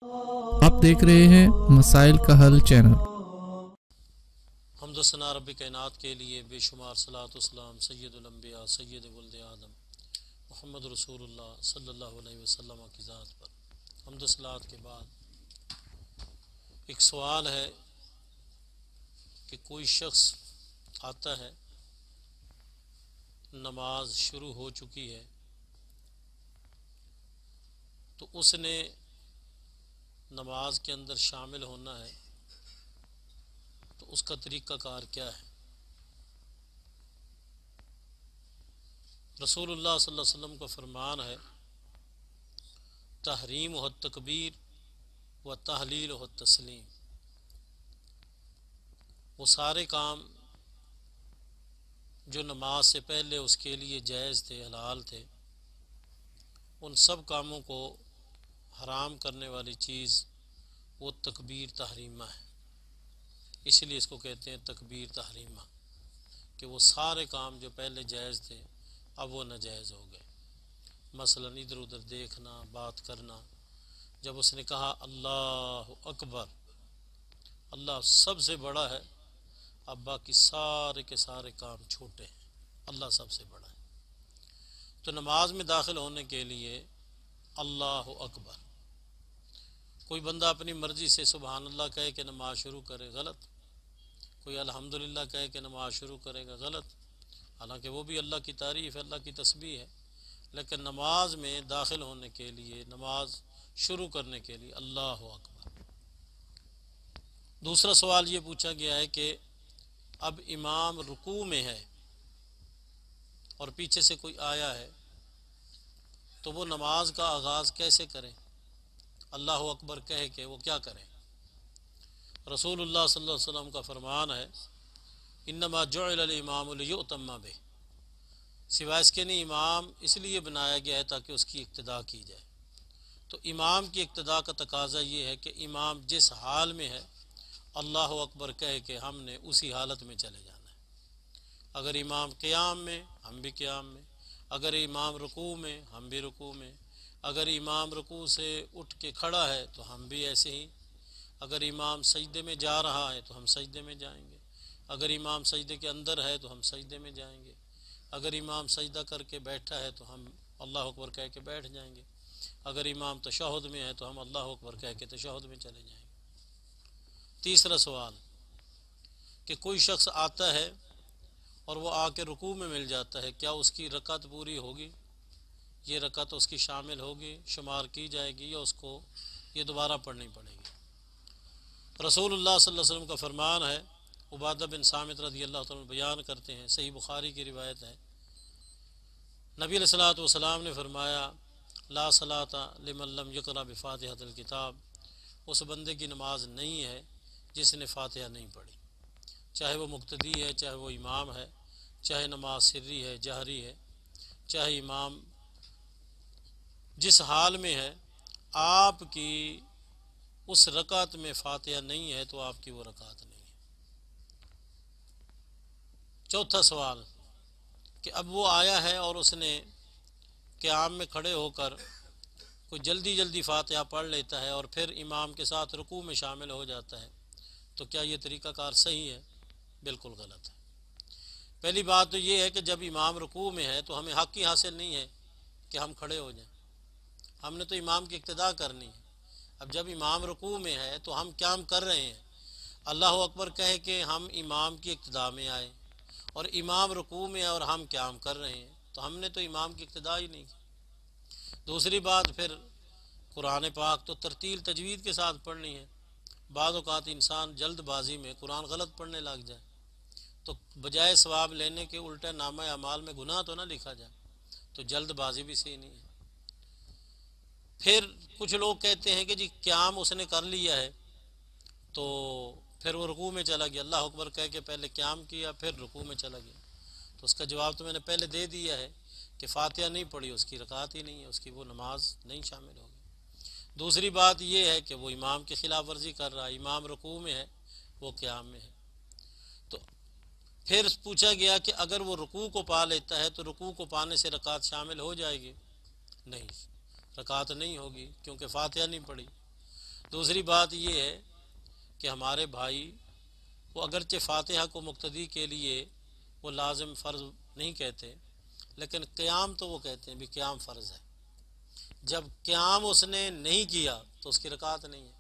آپ دیکھ رہے ہیں مسائل کا حل چینل۔ حمد و ثنا رب کائنات کے لیے بے شمار صلاۃ و سلام سید الانبیاء سید ولد آدم محمد رسول اللہ صلی اللہ علیہ وسلم کی ذات پر حمد و صلاۃ کے بعد ایک سوال ہے کہ کوئی شخص آتا ہے، نماز شروع ہو چکی ہے، تو اس نے نماز کے اندر شامل ہونا ہے، تو اس کا طریقہ کار کیا ہے؟ رسول اللہ صلی اللہ علیہ وسلم کا فرمان ہے، تحریم و تکبیر و تحلیل و تسلیم۔ وہ سارے کام جو نماز سے پہلے اس کے لیے جائز تھے، حلال تھے، ان سب کاموں کو حرام کرنے والی چیز وہ تکبیر تحریمہ ہے۔ اس لیے اس کو کہتے ہیں تکبیر تحریمہ، کہ وہ سارے کام جو پہلے جائز تھے اب وہ ناجائز ہو گئے۔ مثلا ادھر ادھر دیکھنا، بات کرنا۔ جب اس نے کہا اللہ اکبر، اللہ سب سے بڑا ہے، اب باقی سارے کے سارے کام چھوٹے ہیں، اللہ سب سے بڑا ہے۔ تو نماز میں داخل ہونے کے لیے اللہ اکبر، کوئی بندہ اپنی مرضی سے سبحان اللہ کہے کہ نماز شروع کرے، غلط۔ کوئی الحمدللہ کہے کہ نماز شروع کرے گا، غلط۔ حالانکہ وہ بھی اللہ کی تعریف ہے، اللہ کی تسبیح ہے، لیکن نماز میں داخل ہونے کے لیے، نماز شروع کرنے کے لیے اللہ اکبر۔ دوسرا سوال یہ پوچھا گیا ہے کہ اب امام رکوع میں ہے اور پیچھے سے کوئی آیا ہے، تو وہ نماز کا آغاز کیسے کرے؟ اللہ اکبر کہہ کے وہ کیا کریں؟ رسول اللہ صلی اللہ علیہ وسلم کا فرمان ہے، انما جعل الامام لیؤتم بہ، سوائے اس کے نہیں، امام اس لیے بنایا گیا ہے تاکہ اس کی اقتداء کی جائے۔ تو امام کی اقتداء کا تقاضا یہ ہے کہ امام جس حال میں ہے اللہ اکبر کہہ کے ہم نے اسی حالت میں چلے جانا ہے۔ اگر امام قیام میں، ہم بھی قیام میں۔ اگر امام رکوع میں، ہم بھی رکوع میں۔ اگر امام رکوع سے اٹھ کے کھڑا ہے تو ہم بھی ایسے ہی۔ اگر امام سجدے میں جا رہا ہے تو ہم سجدے میں جائیں گے۔ اگر امام سجدے کے اندر ہے تو ہم سجدے میں جائیں گے۔ اگر امام سجدہ کر کے بیٹھا ہے تو ہم اللہ اکبر کہہ کے بیٹھ جائیں گے۔ اگر امام تشہد میں ہے تو ہم اللہ اکبر کہہ کے تشہد میں چلے جائیں گے۔ تیسرا سوال کہ کوئی شخص آتا ہے اور وہ آ کے رکوع میں مل جاتا ہے، کیا اس کی رکعت پوری ہوگی؟ یہ رکعت اس کی شامل ہوگی، شمار کی جائے گی، یا اس کو یہ دوبارہ پڑھنی پڑے گی؟ رسول اللہ صلی اللہ علیہ وسلم کا فرمان ہے، عبادہ بن صامت رضی اللہ تعالیٰ بیان کرتے ہیں، صحیح بخاری کی روایت ہے، نبی علیہ الصلوۃ والسلام نے فرمایا، لا صلاۃ لمن لم یقرأ بفاتحۃ الکتاب، اس بندے کی نماز نہیں ہے جس نے فاتحہ نہیں پڑھی، چاہے وہ مقتدی ہے، چاہے وہ امام ہے، چاہے نماز سری ہے، جہری ہے، چاہے امام جس حال میں ہے، آپ کی اس رکعت میں فاتحہ نہیں ہے تو آپ کی وہ رکعت نہیں ہے۔ چوتھا سوال کہ اب وہ آیا ہے اور اس نے قیام میں کھڑے ہو کر کوئی جلدی فاتحہ پڑھ لیتا ہے اور پھر امام کے ساتھ رکوع میں شامل ہو جاتا ہے، تو کیا یہ طریقہ کار صحیح ہے؟ بالکل غلط ہے۔ پہلی بات تو یہ ہے کہ جب امام رکوع میں ہے تو ہمیں حق ہی حاصل نہیں ہے کہ ہم کھڑے ہو جائیں، ہم نے تو امام کی اقتداء کرنی ہے۔ اب جب امام رکوع میں ہے تو ہم قیام کر رہے ہیں، اللہ اکبر کہہ کے ہم امام کی اقتداء میں آئے، اور امام رکوع میں ہے اور ہم قیام کر رہے ہیں، تو ہم نے تو امام کی اقتداء ہی نہیں کی۔ دوسری بات، پھر قرآن پاک تو ترتیل تجوید کے ساتھ پڑھنی ہے۔ بعض اوقات انسان جلد بازی میں قرآن غلط پڑھنے لگ جائے تو بجائے ثواب لینے کے الٹا نامہ اعمال میں گناہ تو نہ لکھا جائے، تو جلد بازی بھی صحیح نہیں ہے۔ پھر کچھ لوگ کہتے ہیں کہ جی قیام اس نے کر لیا ہے تو پھر وہ رکوع میں چلا گیا، اللہ اکبر کہہ کے پہلے قیام کیا پھر رکوع میں چلا گیا، تو اس کا جواب تو میں نے پہلے دے دیا ہے کہ فاتحہ نہیں پڑھی، اس کی رکعت ہی نہیں ہے، اس کی وہ نماز نہیں شامل ہوگی۔ دوسری بات یہ ہے کہ وہ امام کی خلاف ورزی کر رہا ہے، امام رکوع میں ہے، وہ قیام میں ہے۔ تو پھر پوچھا گیا کہ اگر وہ رکوع کو پا لیتا ہے تو رکوع کو پانے سے رکعت شامل ہو جائے گی؟ نہیں، رکعت نہیں ہوگی، کیونکہ فاتحہ نہیں پڑھی۔ دوسری بات یہ ہے کہ ہمارے بھائی وہ اگرچہ فاتحہ کو مقتدی کے لیے وہ لازم فرض نہیں کہتے، لیکن قیام تو وہ کہتے ہیں بھی قیام فرض ہے۔ جب قیام اس نے نہیں کیا تو اس کی رکعت نہیں ہے۔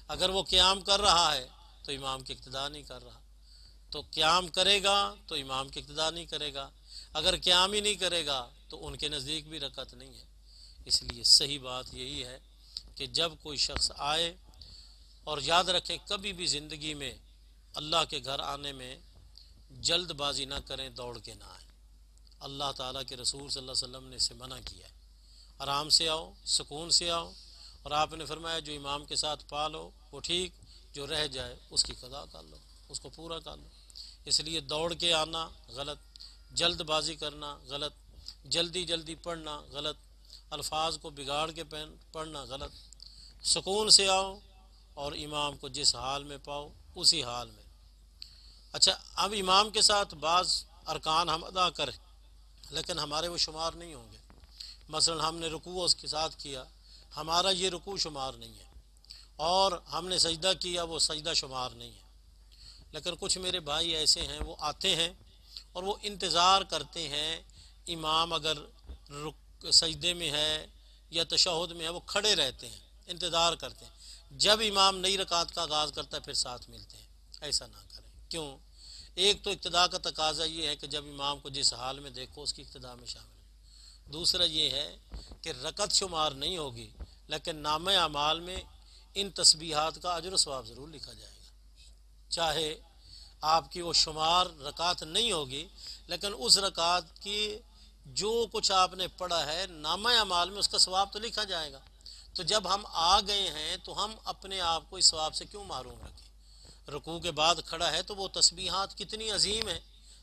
اگر وہ قیام کر رہا ہے تو امام کی اقتداء نہیں کر رہا، تو قیام کرے گا تو امام کی اقتداء نہیں کرے گا، اگر قیام ہی نہیں کرے گا تو ان کے نزدیک بھی رکعت نہیں ہے۔ اس لیے صحیح بات یہی ہے کہ جب کوئی شخص آئے، اور یاد رکھیں کبھی بھی زندگی میں اللہ کے گھر آنے میں جلد بازی نہ کریں، دوڑ کے نہ آئیں۔ اللہ تعالیٰ کے رسول صلی اللہ علیہ وسلم نے اسے منع کیا ہے۔ آرام سے آؤ، سکون سے آؤ، اور آپ نے فرمایا جو امام کے ساتھ پالو وہ ٹھیک، جو رہ جائے اس کی قضا کر لو، اس کو پورا کر لو۔ اس لیے دوڑ کے آنا غلط، جلد بازی کرنا غلط، جلدی پڑھنا غلط، الفاظ کو بگاڑ کے پڑھنا غلط۔ سکون سے آؤ اور امام کو جس حال میں پاؤ اسی حال میں۔ اچھا، اب امام کے ساتھ بعض ارکان ہم ادا کریں لیکن ہمارے وہ شمار نہیں ہوں گے۔ مثلا ہم نے رکوع اس کے ساتھ کیا، ہمارا یہ رکوع شمار نہیں ہے، اور ہم نے سجدہ کیا وہ سجدہ شمار نہیں ہے۔ لیکن کچھ میرے بھائی ایسے ہیں وہ آتے ہیں اور وہ انتظار کرتے ہیں، امام اگر سجدے میں ہے یا تشہد میں ہے وہ کھڑے رہتے ہیں، انتظار کرتے ہیں، جب امام نئی رکعت کا آغاز کرتا ہے پھر ساتھ ملتے ہیں۔ ایسا نہ کریں۔ کیوں؟ ایک تو اقتداء کا تقاضا یہ ہے کہ جب امام کو جس حال میں دیکھو اس کی اقتداء میں شامل ہے۔ دوسرا یہ ہے کہ رکعت شمار نہیں ہوگی لیکن نامہ اعمال میں ان تسبیحات کا اجر و ثواب ضرور لکھا جائے گا، چاہے آپ کی وہ شمار رکعت نہیں ہوگی لیکن اس رکعت کی جو کچھ آپ نے پڑھا ہے نامہ اعمال میں اس کا ثواب تو لکھا جائے گا۔ تو جب ہم آ گئے ہیں تو ہم اپنے آپ کو اس ثواب سے کیوں محروم رکھیں؟ رکوع کے بعد کھڑا ہے تو وہ تسبیحات کتنی عظیم ہیں،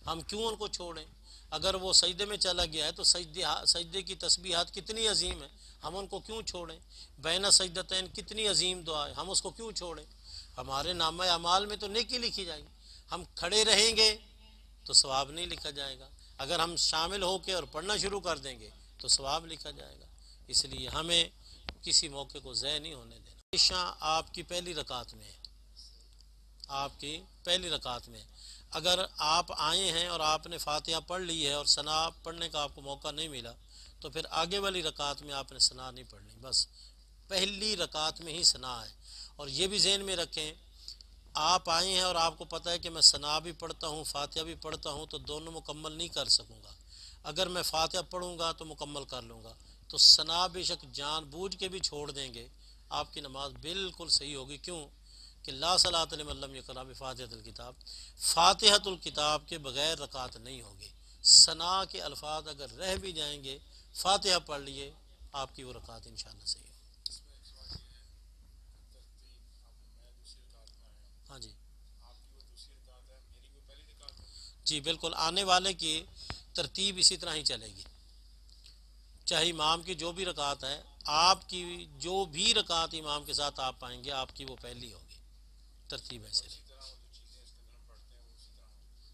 ہم کیوں ان کو چھوڑیں؟ اگر وہ سجدے میں چلا گیا ہے تو سجدے کی تسبیحات کتنی عظیم ہیں، ہم ان کو کیوں چھوڑیں؟ بین سجدتین کتنی عظیم دعا ہے، ہم اس کو کیوں چھوڑیں؟ ہمارے نامہ اعمال میں تو نیکی لکھی جائے گی۔ ہم کھڑے رہیں گے تو ثواب نہیں لکھا جائے گا، اگر ہم شامل ہو کے اور پڑھنا شروع کر دیں گے تو ثواب لکھا جائے گا۔ اس لیے ہمیں کسی موقع کو ضائع نہیں ہونے دینا۔ عشاء آپ کی پہلی رکعت میں ہے، آپ کی پہلی رکعت میں اگر آپ آئے ہیں اور آپ نے فاتحہ پڑھ لی ہے اور ثنا پڑھنے کا آپ کو موقع نہیں ملا تو پھر آگے والی رکعت میں آپ نے ثنا نہیں پڑھنی، بس پہلی رکعت میں ہی ثنا ہے۔ اور یہ بھی ذہن میں رکھیں، آپ آئے ہیں اور آپ کو پتہ ہے کہ میں ثنا بھی پڑھتا ہوں فاتحہ بھی پڑھتا ہوں تو دونوں مکمل نہیں کر سکوں گا، اگر میں فاتحہ پڑھوں گا تو مکمل کر لوں گا، تو ثنا بے شک جان بوجھ کے بھی چھوڑ دیں گے، آپ کی نماز بالکل صحیح ہوگی۔ کیوں کہ لا صلاۃ لمن لم یقرأ بفاتحۃ الکتاب، فاتحۃ الکتاب کے بغیر رکعت نہیں ہوگی۔ ثنا کے الفاظ اگر رہ بھی جائیں گے، فاتحہ پڑھ لیے، آپ کی وہ رکعت انشاءاللہ صحیح ہوگی۔ ہاں جی جی بالکل، آنے والے کی ترتیب اسی طرح ہی چلے گی، چاہے امام کی جو بھی رکعت ہے، آپ کی جو بھی رکعت امام کے ساتھ آپ پائیں گے آپ کی وہ پہلی ہوگی، ترتیب ایسے رہے۔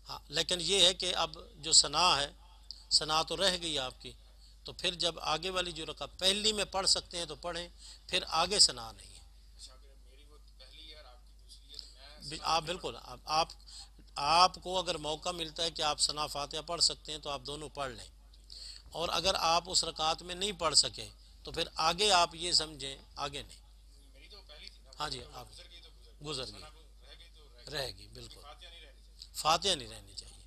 ہاں لیکن یہ ہے کہ اب جو ثنا ہے، ثنا تو رہ گئی آپ کی، تو پھر جب آگے والی جو رکعت پہلی میں پڑھ سکتے ہیں تو پڑھیں، پھر آگے ثنا نہیں ہے۔ آپ بالکل آپ کو اگر موقع ملتا ہے کہ آپ ثنا فاتحہ پڑھ سکتے ہیں تو آپ دونوں پڑھ لیں، اور اگر آپ اس رکعت میں نہیں پڑھ سکے تو پھر آگے آپ یہ سمجھیں آگے نہیں۔ ہاں جی، آپ گزر گئی، رہ گئی، بالکل فاتحہ نہیں رہنی چاہیے۔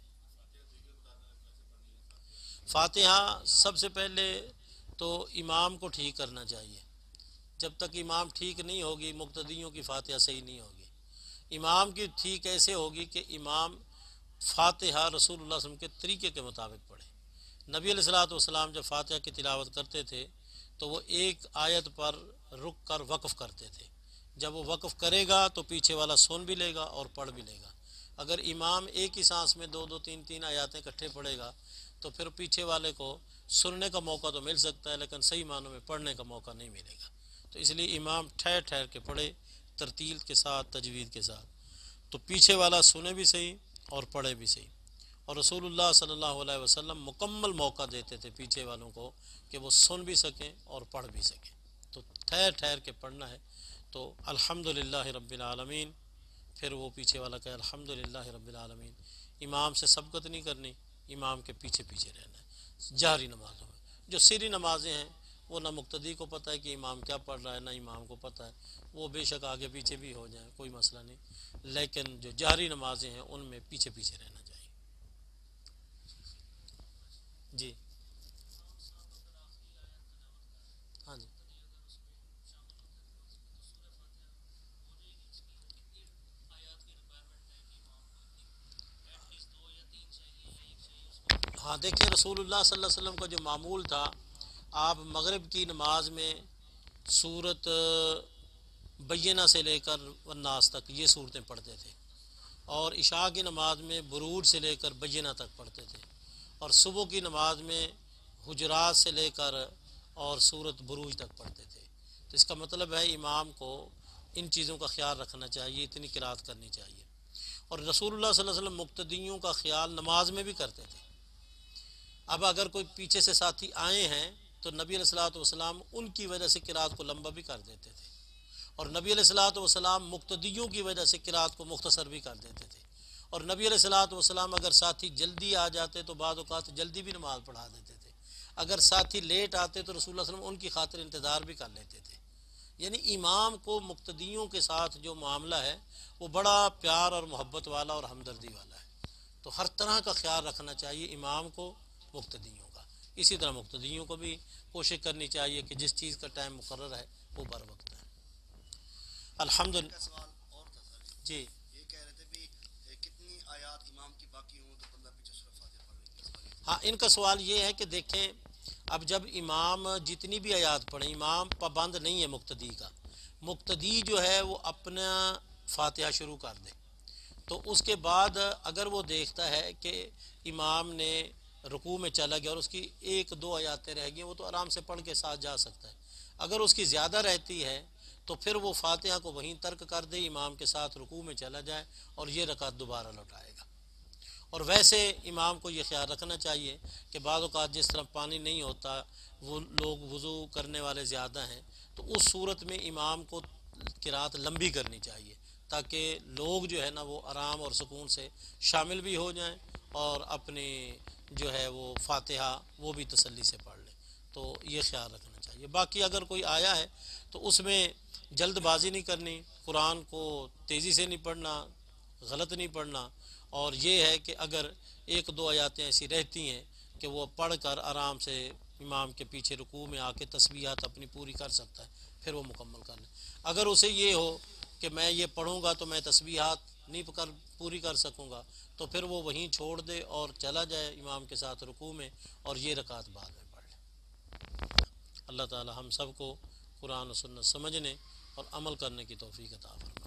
فاتحہ سب سے پہلے تو امام کو ٹھیک کرنا چاہیے، جب تک امام ٹھیک نہیں ہوگی مقتدیوں کی فاتحہ صحیح نہیں ہوگی۔ امام کی ٹھیک ایسے ہوگی کہ امام فاتحہ رسول اللہ صلی اللہ علیہ وسلم کے طریقے کے مطابق پڑھے۔ نبی علیہ الصلوۃ والسلام جب فاتحہ کی تلاوت کرتے تھے تو وہ ایک آیت پر رک کر وقف کرتے تھے، جب وہ وقف کرے گا تو پیچھے والا سن بھی لے گا اور پڑھ بھی لے گا۔ اگر امام ایک ہی سانس میں دو تین آیاتیں اکٹھے پڑھے گا تو پھر پیچھے والے کو سننے کا موقع تو مل سکتا ہے لیکن صحیح معنوں میں پڑھنے کا موقع نہیں ملے گا۔ تو اس لیے امام ٹھہر ٹھہر کے پڑھے، ترتیل کے ساتھ، تجوید کے ساتھ، تو پیچھے والا سنے بھی صحیح اور پڑھے بھی صحیح۔ اور رسول اللہ صلی اللہ علیہ وسلم مکمل موقع دیتے تھے پیچھے والوں کو کہ وہ سن بھی سکیں اور پڑھ بھی سکیں، تو ٹھہر ٹھہر کے پڑھنا ہے۔ تو الحمدللہ رب العالمین، پھر وہ پیچھے والا کہے الحمدللہ رب العالمین۔ امام سے سبقت نہیں کرنی، امام کے پیچھے پیچھے رہنا ہے جہری نمازوں میں۔ جو سری نمازیں ہیں وہ نہ مقتدی کو پتہ ہے کہ امام کیا پڑھ رہا ہے، نہ امام کو پتہ ہے، وہ بے شک آگے پیچھے بھی ہو جائیں، کوئی مسئلہ نہیں، لیکن جو جہری نمازیں ہیں ان میں پیچھے پیچھے رہنا چاہیے۔ جی ہاں جی، ہاں دیکھیں رسول اللہ صلی اللہ علیہ وسلم کا جو معمول تھا، آپ مغرب کی نماز میں سورت بینہ سے لے کر والناس تک یہ صورتیں پڑھتے تھے، اور عشاء کی نماز میں بروج سے لے کر بینہ تک پڑھتے تھے، اور صبح کی نماز میں حجرات سے لے کر اور سورت بروج تک پڑھتے تھے۔ تو اس کا مطلب ہے امام کو ان چیزوں کا خیال رکھنا چاہیے، اتنی قرات کرنی چاہیے۔ اور رسول اللہ صلی اللہ علیہ وسلم مقتدیوں کا خیال نماز میں بھی کرتے تھے۔ اب اگر کوئی پیچھے سے ساتھی آئے ہیں تو نبی علیہ الصلوۃ والسلام ان کی وجہ سے قرات کو لمبا بھی کر دیتے تھے، اور نبی علیہ الصلوۃ والسلام مقتدیوں کی وجہ سے قرات کو مختصر بھی کر دیتے تھے، اور نبی علیہ الصلوۃ والسلام اگر ساتھی جلدی آ جاتے تو بعض اوقات جلدی بھی نماز پڑھا دیتے تھے، اگر ساتھی لیٹ آتے تو رسول اللہ صلی اللہ علیہ وسلم ان کی خاطر انتظار بھی کر لیتے تھے۔ یعنی امام کو مقتدیوں کے ساتھ جو معاملہ ہے وہ بڑا پیار اور محبت والا اور ہمدردی والا ہے، تو ہر طرح کا خیال رکھنا چاہیے امام کو، مقتدیوں کا۔ اسی طرح مقتدیوں کو بھی کوشش کرنی چاہیے کہ جس چیز کا ٹائم مقرر ہے وہ بر وقت ہے۔ الحمد کا سوال اور تھا سر، جی یہ کہہ رہے تھے بھی کتنی آیات امام کی باقی ہوں تو بندہ پیچھے سورہ فاتحہ پڑھ لے، اس بارے میں۔ ہاں، ان کا سوال یہ ہے کہ دیکھیں اب جب امام جتنی بھی آیات پڑھیں، امام پابند نہیں ہے مقتدی کا، مقتدی جو ہے وہ اپنا فاتحہ شروع کر دے، تو اس کے بعد اگر وہ دیکھتا ہے کہ امام نے رکوع میں چلا گیا اور اس کی ایک دو آیاتیں رہ گئی، وہ تو آرام سے پڑھ کے ساتھ جا سکتا ہے۔ اگر اس کی زیادہ رہتی ہے تو پھر وہ فاتحہ کو وہیں ترک کر دے، امام کے ساتھ رکوع میں چلا جائے اور یہ رکعت دوبارہ لوٹائے گا۔ اور ویسے امام کو یہ خیال رکھنا چاہیے کہ بعض اوقات جس طرح پانی نہیں ہوتا، وہ لوگ وضو کرنے والے زیادہ ہیں، تو اس صورت میں امام کو قرات لمبی کرنی چاہیے تاکہ لوگ جو ہے نا وہ آرام اور سکون سے شامل بھی ہو جائیں اور اپنی جو ہے وہ فاتحہ وہ بھی تسلی سے پڑھ لیں، تو یہ خیال رکھنا چاہیے۔ باقی اگر کوئی آیا ہے تو اس میں جلد بازی نہیں کرنی، قرآن کو تیزی سے نہیں پڑھنا، غلط نہیں پڑھنا، اور یہ ہے کہ اگر ایک دو آیاتیں ایسی رہتی ہیں کہ وہ پڑھ کر آرام سے امام کے پیچھے رکوع میں آ کے تسبیحات اپنی پوری کر سکتا ہے، پھر وہ مکمل کر لیں۔ اگر اسے یہ ہو کہ میں یہ پڑھوں گا تو میں تسبیحات نہیں پوری کر سکوں گا، تو پھر وہ وہیں چھوڑ دے اور چلا جائے امام کے ساتھ رکوع میں، اور یہ رکعت بعد میں پڑھ لے۔ اللہ تعالی ہم سب کو قرآن و سنت سمجھنے اور عمل کرنے کی توفیق عطا فرمائے۔